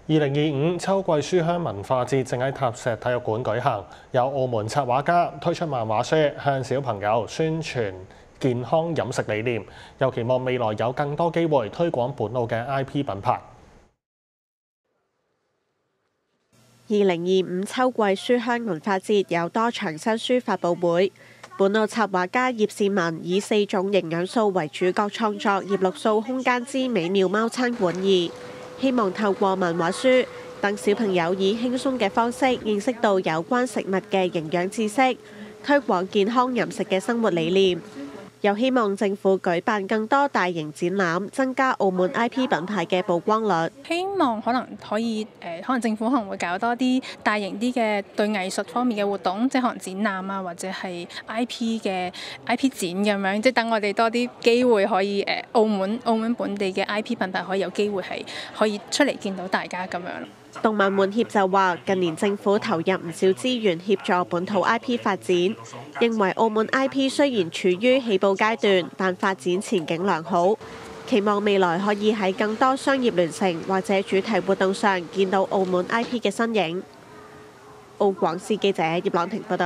2025秋季書香文化節正喺塔石體育館舉行，有澳門插畫家推出漫畫書，向小朋友宣傳健康飲食理念，又期望未來有更多機會推廣本澳嘅 IP 品牌。2025秋季書香文化節有多場新書發佈會，本澳插畫家葉倩文以4種營養素為主角創作葉綠素空間之美妙貓餐館2，希望透過漫畫書，等小朋友以輕鬆嘅方式認識到有關食物嘅營養知識，推廣健康飲食嘅生活理念。又希望政府舉辦更多大型展覽，增加澳門 IP 品牌嘅曝光率。希望可能可以可能政府可能會搞多啲大型啲嘅對藝術方面嘅活動，即係可能展覽啊，或者係 IP 展咁樣，即係等我哋多啲機會可以澳門本地嘅 IP 品牌可以有機會係可以出嚟見到大家咁樣。動漫滿協就話，近年政府投入唔少資源協助本土 IP 發展，認為澳門 IP 雖然處於起步階段，但發展前景良好，期望未來可以喺更多商業聯乘或者主題活動上見到澳門 IP 嘅身影。澳廣視記者葉朗婷報道。